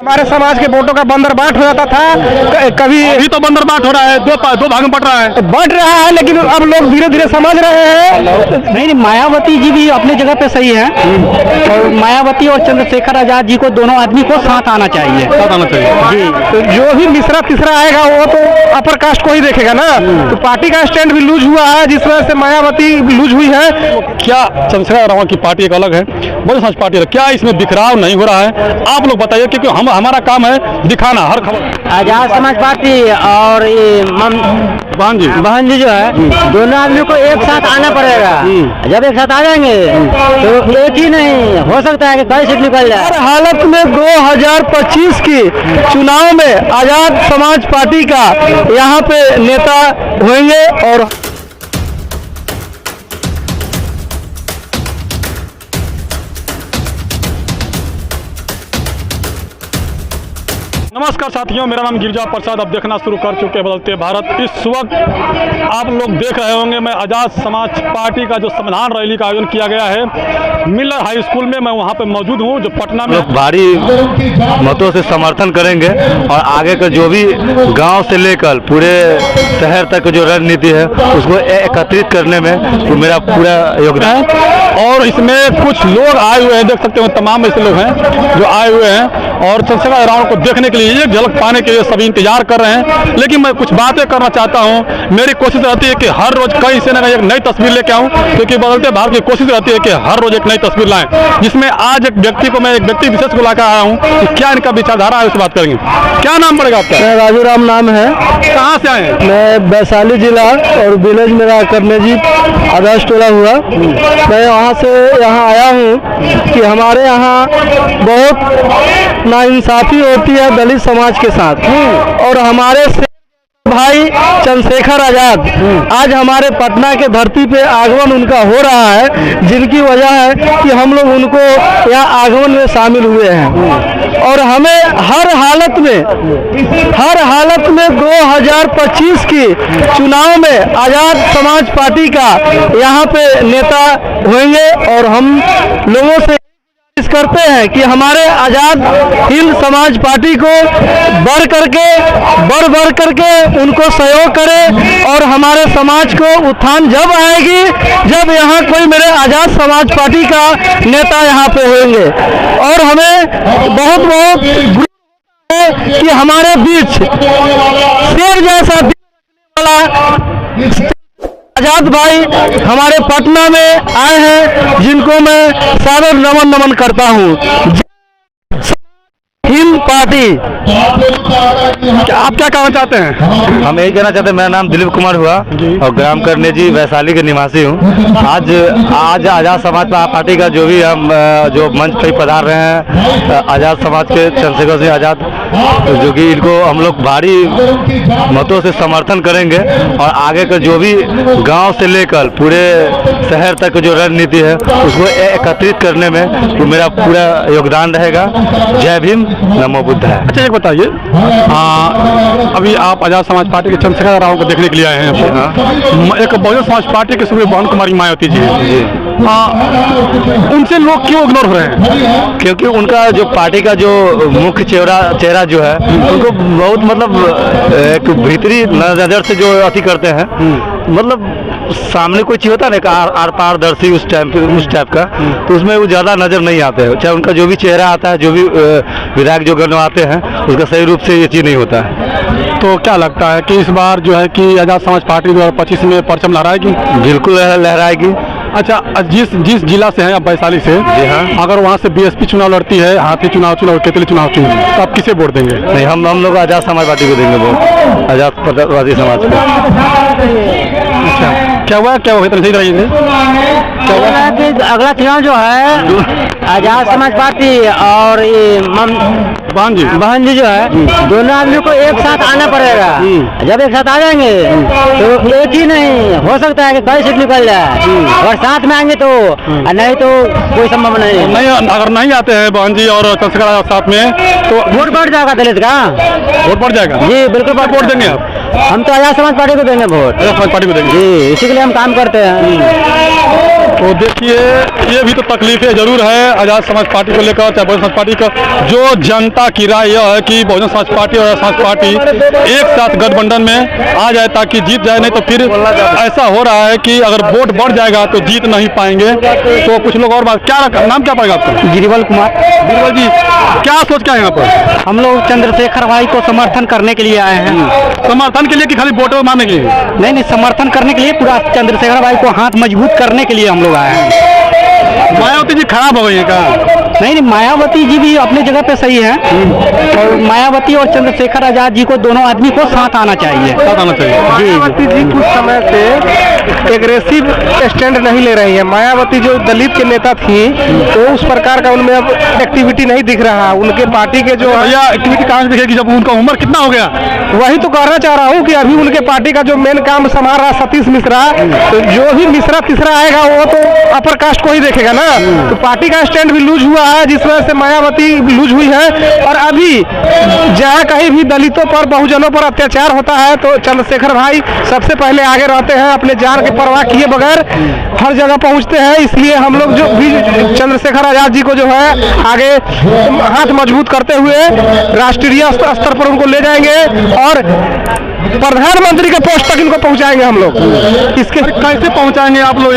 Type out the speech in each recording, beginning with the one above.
हमारे समाज के वोटों का बंदरबाट हो जाता था, कभी अभी तो बंदरबाट हो रहा है, दो भाग में बट रहा है। बढ़ रहा है, लेकिन अब लोग धीरे धीरे समझ रहे हैं। नहीं, मायावती जी भी अपनी जगह पे सही है, और मायावती और चंद्रशेखर आजाद जी को, दोनों आदमी को साथ आना चाहिए। जी, तो जो भी मिश्रा तीसरा आएगा वो तो अपर कास्ट को ही देखेगा ना। तो पार्टी का स्टैंड भी लूज हुआ है, जिस वजह से मायावती लूज हुई है। क्या चंद्रशेखर रावत की पार्टी एक अलग है, बहुजन समाज पार्टी है, क्या इसमें बिखराव नहीं हो रहा है? आप लोग बताइए, क्योंकि हमारा काम है दिखाना हर खबर। आजाद समाज पार्टी और ये बहन जी जो है, दोनों आदमी को एक साथ आना पड़ेगा। जब एक साथ आ जाएंगे तो एक ही नहीं हो सकता है कि कई सीट निकल जाए। हर हालत में 2025 की चुनाव में आजाद समाज पार्टी का यहाँ पे नेता होंगे। और नमस्कार साथियों, मेरा नाम गिरिजा प्रसाद। अब देखना शुरू कर चुके हैं बदलते भारत। इस वक्त आप लोग देख रहे होंगे, मैं आज़ाद समाज पार्टी का जो संविधान रैली का आयोजन किया गया है मिलर हाई स्कूल में, मैं वहां पे मौजूद हूं, जो पटना में। भारी मतों से समर्थन करेंगे और आगे का जो भी गांव से लेकर पूरे शहर तक जो रणनीति है उसको एकत्रित करने में तो मेरा पूरा योगदान है। और इसमें कुछ लोग आए हुए हैं, देख सकते हो तमाम ऐसे लोग हैं जो आए हुए हैं और चंद्रशेखर रावत को देखने के लिए, एक झलक पाने के लिए सभी इंतजार कर रहे हैं। लेकिन मैं कुछ बातें करना चाहता हूं। मेरी कोशिश रहती है कि हर रोज कहीं से न एक नई तस्वीर लेके आऊं, क्योंकि बदलते भारत की कोशिश रहती है कि हर रोज एक नई तस्वीर लाएं, जिसमें आज एक व्यक्ति को, मैं एक व्यक्ति विशेष को लाकर आया हूं कि क्या इनका विचारधारा है, उस बात करेंगे। क्या नाम पड़ेगा आपका? मैं राजू राम नाम है। कहाँ से आए हैं? मैं वैशाली जिला और विलेज मेरा करनेजी आदर्श टोला हुआ। मैं वहाँ से यहाँ आया हूँ कि हमारे यहाँ बहुत नाइंसाफी होती है दलित समाज के साथ, और हमारे भाई चंद्रशेखर आजाद आज हमारे पटना के धरती पे आगमन उनका हो रहा है, जिनकी वजह है कि हम लोग उनको यहाँ आगमन में शामिल हुए हैं। और हमें हर हालत में 2025 की चुनाव में आजाद समाज पार्टी का यहाँ पे नेता होंगे। और हम लोगों से करते हैं कि हमारे आजाद हिंद समाज पार्टी को बढ़ करके उनको सहयोग करें, और हमारे समाज को उत्थान जब आएगी जब यहाँ कोई मेरे आजाद समाज पार्टी का नेता यहाँ पे होंगे। और हमें बहुत है कि हमारे बीच शेर जैसा वाला आजाद भाई हमारे पटना में आए हैं, जिनको मैं सादर नमन करता हूँ। हिंद पार्टी। आप क्या कहना चाहते हैं? हम यही कहना चाहते हैं, मेरा नाम दिलीप कुमार हुआ और ग्राम करनेजी वैशाली के निवासी हूँ। आज आज़ाद समाज पार्टी का जो भी हम जो मंच पर पधार रहे हैं, आज़ाद समाज के चंद्रशेखर सिंह आजाद, जो कि इनको हम लोग भारी मतों से समर्थन करेंगे और आगे का जो भी गांव से लेकर पूरे शहर तक जो रणनीति है उसको एकत्रित करने में तो मेरा पूरा योगदान रहेगा। जय भीम, नमो बुद्ध है। अच्छा, एक बताइए, अभी आप आजाद समाज पार्टी के चंद्रशेखर रावत को देखने के लिए आए हैं। एक बहुजन समाज पार्टी के सुप्रीमो बहन कुमारी मायावती जी, उनसे लोग क्यों इग्नोर हो रहे हैं? क्योंकि उनका जो पार्टी का जो मुख्य चेहरा जो है उनको बहुत मतलब एक भीतरी नजर से जो अति करते हैं, मतलब सामने कोई चीज होता है ना आर पारदर्शी उस टाइप का, तो उसमें वो ज़्यादा नज़र नहीं आते हैं। चाहे उनका जो भी चेहरा आता है, जो भी विधायक जो गणवाते हैं, उसका सही रूप से ये चीज़ नहीं होता है। तो क्या लगता है कि इस बार जो है कि आज़ाद समाज पार्टी 2025 में परचम लहराएगी? बिल्कुल लहराएगी। अच्छा, जिस जिला से हैं आप, वैशाली से, जी हाँ, अगर वहाँ से बीएसपी चुनाव लड़ती है, हाथी चुनाव केतली चुनाव तो आप किसे वोट देंगे? नहीं, हम लोग आज़ाद समाज पार्टी को देंगे वोट, आज़ादवादी समाज को। अच्छा, क्या हुआ इतना सही रहेंगे? क्या हुआ है कि अगला चुनाव जो है आजाद समाज पार्टी और ये बहन जी जो है, दोनों आदमी को एक साथ आना पड़ेगा। जब एक साथ आ जाएंगे तो एक ही नहीं हो सकता है कि कई सीट निकल जाए, और साथ में आएंगे तो नहीं तो कोई संभव नहीं। अगर नहीं आते हैं बहन जी और चंद्रशेखर साथ में तो वोट बढ़ जाएगा दलित का, वोट बढ़ जाएगा। जी बिल्कुल, वोट देंगे आप? हम तो आजाद समाज पार्टी को देंगे वोट, आजाद समाज पार्टी को देंगे जी, इसी के लिए हम काम करते हैं। तो देखिए ये भी तो तकलीफें जरूर है आज़ाद समाज पार्टी को लेकर, चाहे बहुजन समाज पार्टी का। जो जनता की राय यह है कि बहुजन समाज पार्टी और आज़ाद समाज पार्टी एक साथ गठबंधन में आ जाए ताकि जीत जाए, नहीं तो फिर ऐसा हो रहा है कि अगर वोट बढ़ जाएगा तो जीत नहीं पाएंगे। तो कुछ लोग और बात, क्या नाम क्या पड़ेगा आपका? गिरिवल कुमार। गिरिवल जी, क्या सोच के आए यहाँ पर? हम लोग चंद्रशेखर भाई को समर्थन करने के लिए आए हैं। समर्थन के लिए कि खाली वोट मारने के लिए? नहीं, समर्थन करने के लिए, पूरा चंद्रशेखर भाई को हाथ मजबूत करने के लिए हम लोग आए हैं। मायावती जी खराब हो गई है क्या? नहीं, मायावती जी भी अपनी जगह पे सही है, और मायावती और चंद्रशेखर आजाद जी को, दोनों आदमी को साथ आना चाहिए। मायावती जी कुछ समय से एग्रेसिव स्टैंड नहीं ले रही है। मायावती जो दलित के नेता थी, तो उस प्रकार का उनमें अब एक्टिविटी नहीं दिख रहा। उनके पार्टी के जो भैया एक्टिविटी कहाँ से दिखेगी जब उनका उम्र कितना हो गया? वही तो कहना चाह रहा हूँ कि अभी उनके पार्टी का जो मेन काम संभाल रहा सतीश मिश्रा, तो जो भी मिश्रा तीसरा आएगा वो तो अपर कास्ट को ही देखेगा ना। तो पार्टी का स्टैंड भी लूज हुआ है, जिस वजह से मायावती लूज हुई है। और अभी जहाँ कहीं भी दलितों पर, बहुजनों पर अत्याचार होता है तो चंद्रशेखर भाई सबसे पहले आगे रहते हैं, अपने जान के परवाह किए बगैर हर जगह पहुँचते हैं। इसलिए हम लोग जो भी चंद्रशेखर आजाद जी को जो है आगे हाथ मजबूत करते हुए राष्ट्रीय स्तर पर उनको ले जाएंगे और प्रधानमंत्री के पोस्ट तक इनको पहुंचाएंगे हम लोग। इसके कैसे पहुंचाएंगे आप लोग?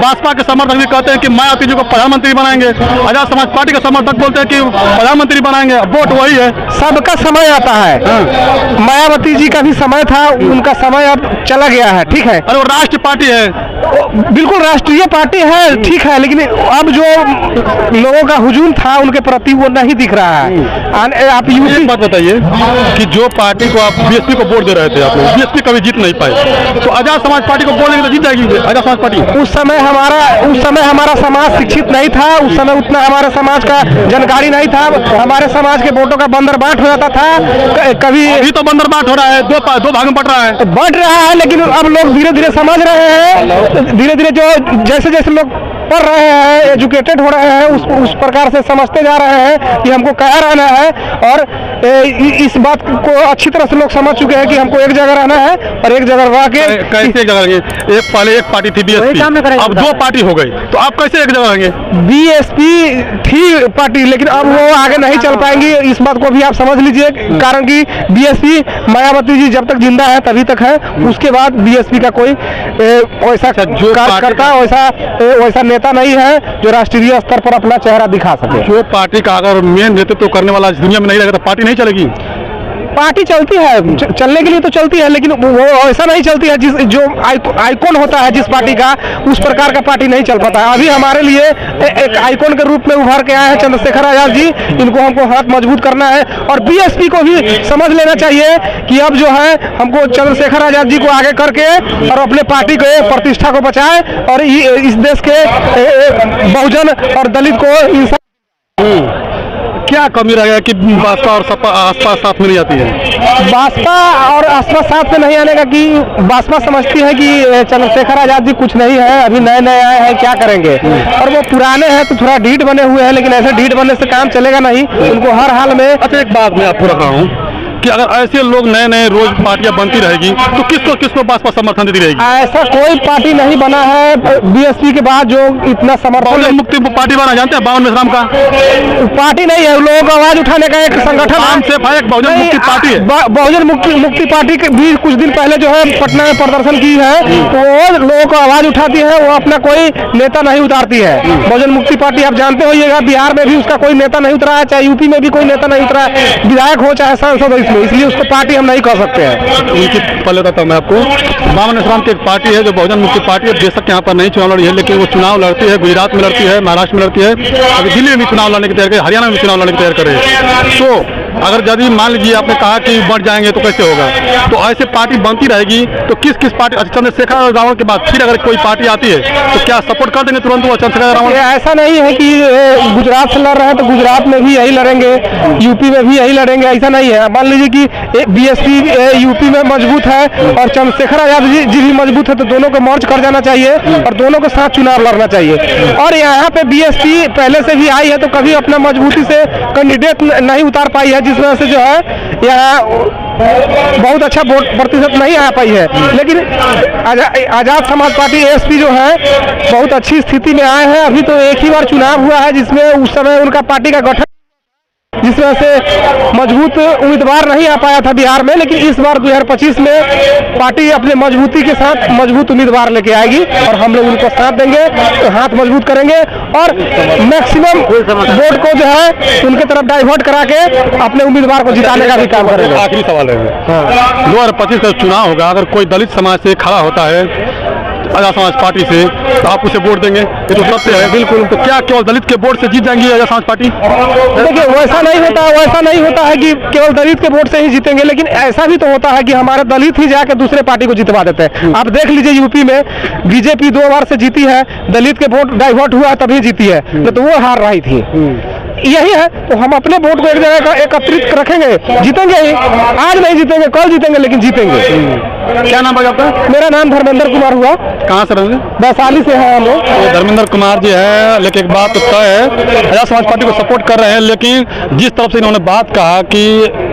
भाजपा के समर्थक भी कहते हैं कि मायावती जी को प्रधानमंत्री बनाएंगे, आजाद समाज पार्टी के समर्थक बोलते हैं कि प्रधानमंत्री बनाएंगे। वोट वही है, सबका समय आता है। मायावती जी का भी समय था, उनका समय अब चला गया है, ठीक है। अरे वो राष्ट्रीय पार्टी है, बिल्कुल राष्ट्रीय पार्टी है, ठीक है, लेकिन अब जो लोगों का हुजूम था उनके प्रति वो नहीं दिख रहा है। आप एक बात बताइए कि जो पार्टी को आप बीएसपी को वोट दे रहे थे, आप लोग बीएसपी कभी जीत नहीं पाए, तो आजाद समाज पार्टी को वोट देंगे तो जीत जाएगी आजाद समाज पार्टी। उस समय हमारा समाज शिक्षित नहीं था, उस समय उतना हमारे समाज का जानकारी नहीं था। हमारे समाज के वोटों का बंदरबाट हो जाता था। कभी अभी तो बंदरबाट हो रहा है, दो भाग में बढ़ रहा है, लेकिन अब लोग धीरे धीरे समझ रहे हैं। धीरे धीरे जो जैसे जैसे लोग पढ़ रहे हैं, एजुकेटेड हो रहे हैं, उस प्रकार से समझते जा रहे हैं कि हमको क्या रहना है। और इस बात को अच्छी तरह से लोग समझ चुके हैं कि हमको एक जगह रहना है और एक जगह रह के कैसे एक जगह रहेंगे? पहले एक पार्टी थी बीएसपी, अब दो पार्टी हो गई, तो आप कैसे एक जगह रहेंगे? बीएसपी थी पार्टी, लेकिन अब वो आगे नहीं चल पाएंगी। इस बात को भी आप समझ लीजिए, कारण कि बीएसपी मायावती जी जब तक जिंदा है तभी तक है। उसके बाद बीएसपी का कोई वैसा कार्यकर्ता, वैसा नेता नहीं है जो राष्ट्रीय स्तर पर अपना चेहरा दिखा सके। जो पार्टी का अगर मेन नेतृत्व करने वाला इस दुनिया में नहीं रहेगा तो पार्टी नहीं चलेगी। पार्टी चलती है, चलने के लिए तो चलती है, लेकिन वो ऐसा नहीं चलती है जो आइकॉन होता है जिस पार्टी का, उस प्रकार का पार्टी नहीं चल पाता है। अभी हमारे लिए एक आइकॉन के रूप में उभर के आए हैं चंद्रशेखर आजाद जी, इनको हमको हाथ मजबूत करना है। और बीएसपी को भी समझ लेना चाहिए कि अब जो है हमको चंद्रशेखर आजाद जी को आगे करके और अपने पार्टी के प्रतिष्ठा को बचाए और इस देश के बहुजन और दलित को क्या कमी रह गया कि भाजपा और सपा आसपास साथ में नहीं आती है? भाजपा और आसपास साथ में नहीं आने का कि भाजपा समझती है कि चंद्रशेखर आजाद जी कुछ नहीं है, अभी नए नए आए हैं, क्या करेंगे। और वो पुराने हैं तो थोड़ा ढीठ बने हुए हैं, लेकिन ऐसे ढीठ बनने से काम चलेगा नहीं, उनको हर हाल में। अच्छा, एक बात मैं आपको रख रहा हूँ कि अगर ऐसे लोग नए नए रोज पार्टियां बनती रहेगी तो किसको भाजपा समर्थन देती रहेगी? ऐसा कोई पार्टी नहीं बना है बीएसपी के बाद जो इतना समर्थन। बहुजन मुक्ति पार्टी बना, जानते हैं बावन मिश्राम का पार्टी नहीं है, लोगों को आवाज उठाने का एक संगठन है, एक बहुजन मुक्ति पार्टी है। बहुजन मुक्ति पार्टी के भी कुछ दिन पहले जो है पटना में प्रदर्शन की है, वो लोगों को आवाज उठाती है, वो अपना कोई नेता नहीं उतारती है। बहुजन मुक्ति पार्टी आप जानते होइएगा, बिहार में भी उसका कोई नेता नहीं उतरा है, चाहे यूपी में भी कोई नेता नहीं उतरा है, विधायक हो चाहे सांसद हो, इसलिए उसको पार्टी हम नहीं कह सकते हैं। उनकी पहले बताता हूँ मैं आपको, बावन मिश्राम की एक पार्टी है जो बहुजन मुक्ति पार्टी है, बेशक यहाँ पर नहीं चुनाव लड़ी है, लेकिन वो चुनाव लड़ती है, गुजरात में लड़ती है, महाराष्ट्र में लड़ती है, अभी दिल्ली में भी चुनाव लड़ने की तैयार करे, हरियाणा में भी चुनाव लड़ने की तैयार करे। तो अगर यदि मान लीजिए आपने कहा कि बढ़ जाएंगे तो कैसे होगा? तो ऐसे पार्टी बनती रहेगी तो किस पार्टी, चंद्रशेखर रावण के बाद फिर अगर कोई पार्टी आती है तो क्या सपोर्ट कर देंगे तुरंत वो चंद्रशेखर रावण? ऐसा नहीं है कि गुजरात से लड़ रहे हैं तो गुजरात में भी यही लड़ेंगे, यूपी में भी यही लड़ेंगे, ऐसा नहीं है। मान लीजिए कि बीएसपी यूपी में मजबूत है और चंद्रशेखर आजाद जी भी मजबूत है, तो दोनों को मर्ज कर जाना चाहिए और दोनों के साथ चुनाव लड़ना चाहिए। और यहाँ पे बीएसपी पहले से भी आई है तो कभी अपना मजबूती से कैंडिडेट नहीं उतार पाई है, जिस वजह से जो है यहाँ बहुत अच्छा वोट प्रतिशत नहीं आ पाई है, लेकिन आजाद समाज पार्टी एएसपी जो है बहुत अच्छी स्थिति में आए हैं। अभी तो एक ही बार चुनाव हुआ है जिसमें उस समय उनका पार्टी का गठन, जिस वजह से मजबूत उम्मीदवार नहीं आ पाया था बिहार में, लेकिन इस बार 2025 में पार्टी अपने मजबूती के साथ मजबूत उम्मीदवार लेके आएगी और हम लोग उनको साथ देंगे, तो हाथ मजबूत करेंगे और मैक्सिमम वोट को जो है उनके तरफ डाइवर्ट करा के अपने उम्मीदवार को जिताने का भी काम करेंगे। आखिरी सवाल है, 2025 का चुनाव होगा, अगर कोई दलित समाज से खड़ा होता है आजाद समाज पार्टी से, तो आप उसे वोट देंगे? ये तो सत्य है। बिल्कुल। तो क्या केवल दलित के वोट से जीत जाएंगी आजाद समाज पार्टी? देखिए वैसा नहीं होता है कि केवल दलित के वोट से ही जीतेंगे, लेकिन ऐसा भी तो होता है कि हमारे दलित ही जाके दूसरे पार्टी को जितवा देते हैं। आप देख लीजिए यूपी में बीजेपी 2 बार से जीती है, दलित के वोट डाइवर्ट हुआ तभी जीती है, तो वो हार रही थी। यही है, तो हम अपने वोट को एक जगह एकत्रित रखेंगे, जीतेंगे ही। आज नहीं जीतेंगे, कल जीतेंगे, लेकिन जीतेंगे। क्या नाम है आपका? मेरा नाम धर्मेंद्र कुमार हुआ। कहाँ से रहेंगे? वैशाली से है हम लोग। तो धर्मेंद्र कुमार जी है, लेकिन एक बात तो तय है, आजाद समाज पार्टी को सपोर्ट कर रहे हैं, लेकिन जिस तरफ से इन्होंने बात कहा कि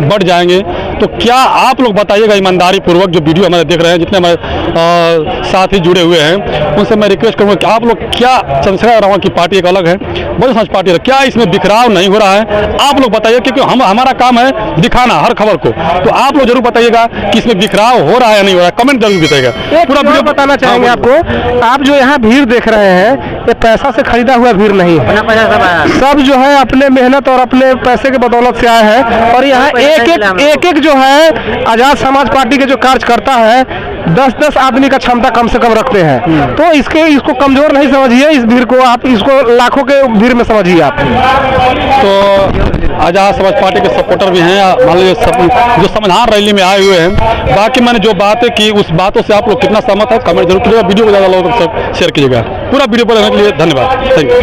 बढ़ जाएंगे, तो क्या आप लोग बताइएगा ईमानदारी पूर्वक, जो वीडियो हमारे देख रहे हैं, जितने हमारे साथी जुड़े हुए हैं, उनसे मैं रिक्वेस्ट करूँगा कि आप लोग क्या, चंद्रशेखर रावण की पार्टी एक अलग है, बहुजन समाज पार्टी है, क्या इसमें बिखराव नहीं हो रहा है? आप लोग बताइए, क्योंकि हमारा काम है दिखाना हर खबर को, तो आप लोग जरूर बताइएगा कि इसमें बिखराव हो रहा है या नहीं हो रहा है, कमेंट जरूर बताइएगा। पूरा वीडियो बताना चाहेंगे आपको, आप जो यहाँ भीड़ देख रहे हैं, ये पैसा से खरीदा हुआ भीड़ नहीं है, सब जो है अपने मेहनत और अपने पैसे के बदौलत से आए हैं। और यहाँ एक जो है आजाद समाज पार्टी के जो कार्यकर्ता है 10-10 आदमी का क्षमता कम से कम रखते हैं, तो इसको कमजोर नहीं समझिए, इस भीड़ को आप इसको लाखों के भीड़ में समझिए आप। तो आजाद समाज पार्टी के सपोर्टर भी हैं, मान लीजिए जो संविधान रैली में आए हुए हैं। बाकी मैंने जो बातें की उस बातों से आप लोग कितना सहमत है, कमेंट जरूर कीजिएगा। वीडियो को ज़्यादा लोगों तक शेयर कीजिएगा। पूरा वीडियो पर रहने के लिए धन्यवाद, थैंक यू।